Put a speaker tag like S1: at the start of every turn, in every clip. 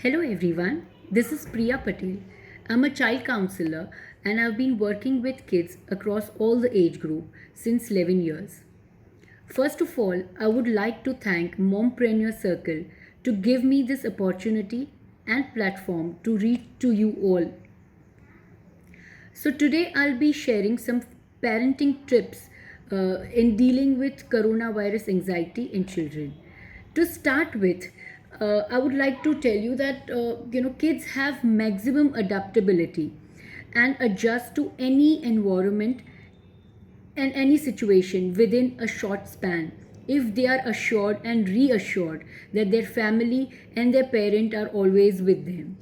S1: Hello everyone, this is Priya Patel. I'm a child counselor and I've been working with kids across all the age group since 11 years. First of all, I would like to thank Mompreneur Circle to give me this opportunity and platform to reach to you all. So today I'll be sharing some parenting tips in dealing with coronavirus anxiety in children. To start with, I would like to tell you that kids have maximum adaptability and adjust to any environment and any situation within a short span if they are assured and reassured that their family and their parent are always with them.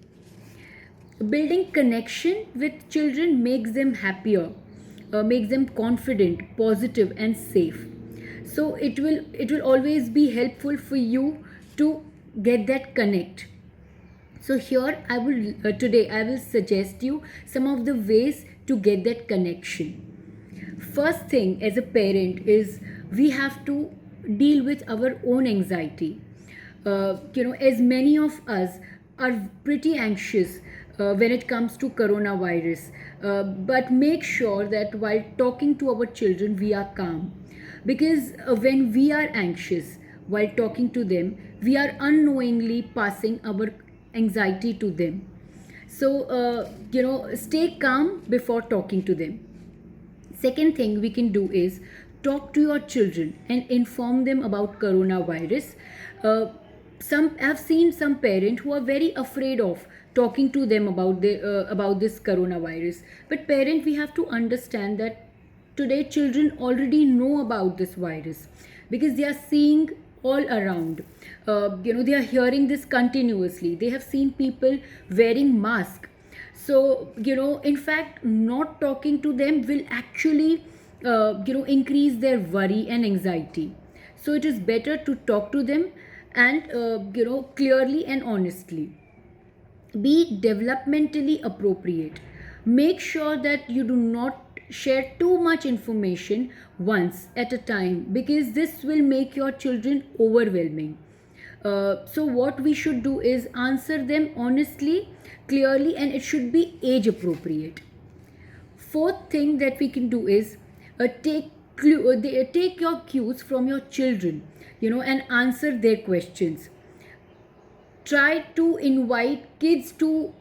S1: Building connection with children makes them happier, makes them confident, positive, and safe. So it will always be helpful for you to get that connect. So here I will suggest you some of the ways to get that connection. First thing as a parent is we have to deal with our own anxiety. As many of us are pretty anxious when it comes to coronavirus, but make sure that while talking to our children we are calm, because when we are anxious while talking to them we are unknowingly passing our anxiety to them. So stay calm before talking to them. Second thing we can do is talk to your children and inform them about coronavirus. Uh, some I've seen some parents who are very afraid of talking to them about this coronavirus. But parent, we have to understand that today children already know about this virus because they are seeing all around. They are hearing this continuously. They have seen people wearing masks. So in fact not talking to them will actually increase their worry and anxiety. So it is better to talk to them and clearly and honestly. Be developmentally appropriate. Make sure that you do not share too much information once at a time because this will make your children overwhelming. So what we should do is answer them honestly, clearly, and it should be age appropriate. Fourth thing that we can do is take your cues from your children, and answer their questions. Try to invite kids to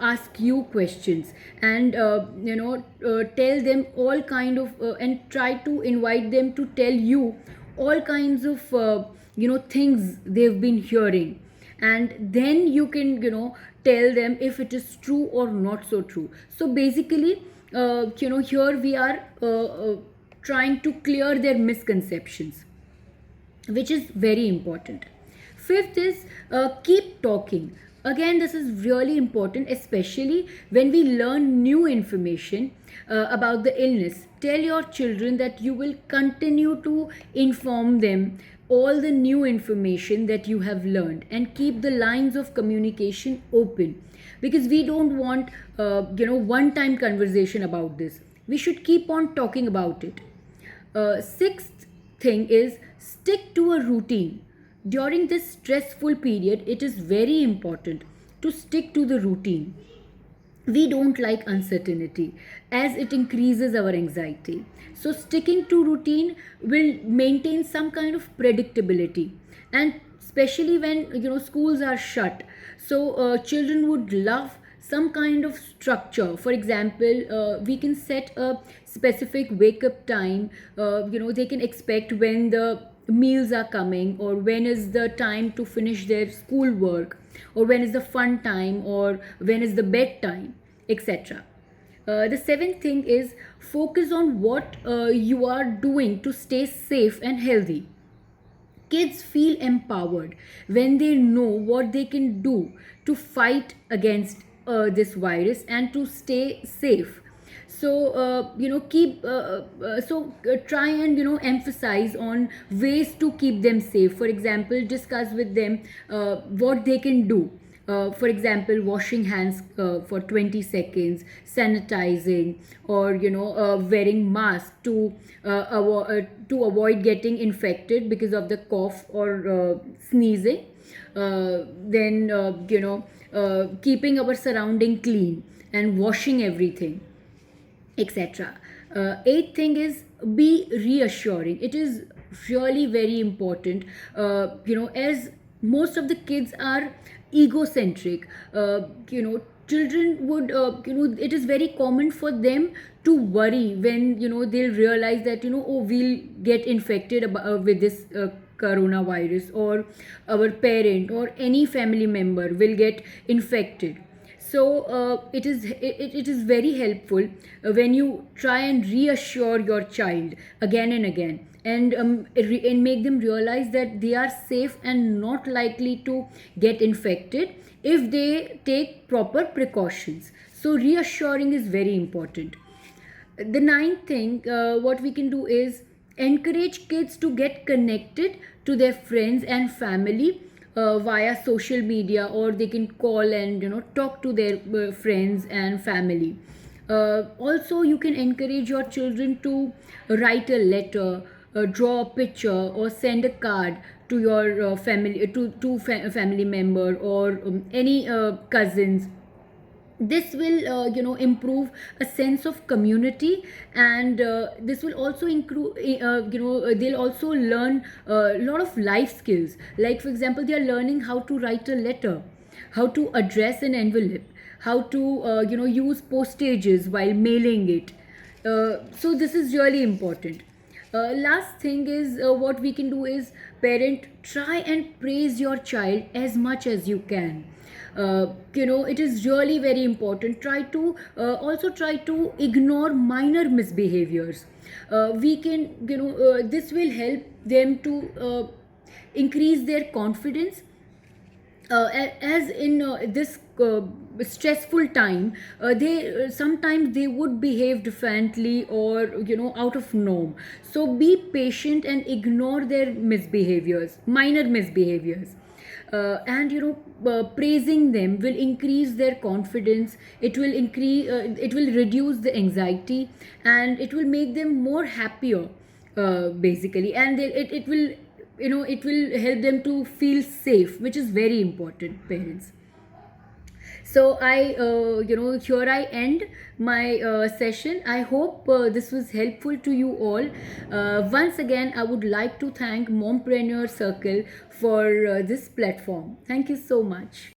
S1: ask you questions and tell them all kind of and try to invite them to tell you all kinds of things they've been hearing, and then you can tell them if it is true or not so true. So basically here we are trying to clear their misconceptions, which is very important. Fifth is keep talking. Again, this is really important, especially when we learn new information about the illness. Tell your children that you will continue to inform them all the new information that you have learned and keep the lines of communication open, because we don't want one time conversation about this. We should keep on talking about it. Sixth thing is stick to a routine. During this stressful period, it is very important to stick to the routine. We don't like uncertainty as it increases our anxiety. So sticking to routine will maintain some kind of predictability, and especially when schools are shut. So children would love some kind of structure. For example, we can set a specific wake up time. They can expect when the meals are coming, or when is the time to finish their school work, or when is the fun time, or when is the bedtime, etc. The seventh thing is focus on what you are doing to stay safe and healthy. Kids feel empowered when they know what they can do to fight against this virus and to stay safe. So keep try and emphasize on ways to keep them safe. For example, discuss with them what they can do. For example, washing hands for 20 seconds, sanitizing, or wearing mask to avoid getting infected because of the cough or sneezing. then keeping our surrounding clean and washing everything, etc. Eighth thing is be reassuring. It is really very important. As most of the kids are egocentric, children would, it is very common for them to worry when they'll realize that oh, we'll get infected with this coronavirus, or our parent or any family member will get infected. So it is very helpful when you try and reassure your child again and again, and make them realize that they are safe and not likely to get infected if they take proper precautions. So reassuring is very important. The ninth thing, what we can do is encourage kids to get connected to their friends and family via social media, or they can call and talk to their friends and family. Also, you can encourage your children to write a letter, draw a picture, or send a card to your family member, or any cousins. This will improve a sense of community, and this will also include they'll also learn a lot of life skills. Like, for example, they are learning how to write a letter, how to address an envelope, how to use postages while mailing it. So this is really important. Last thing is, what we can do is, parent, try and praise your child as much as you can. It is really very important. Try to ignore minor misbehaviors. We can this will help them to increase their confidence, as in this stressful time. They sometimes they would behave differently, or out of norm. So be patient and ignore their minor misbehaviors. And praising them will increase their confidence. It will reduce the anxiety, and it will make them more happier, basically. And it will it will help them to feel safe, which is very important, parents. So I here I end my session. I hope this was helpful to you all. Once again, I would like to thank Mompreneur Circle for this platform. Thank you so much.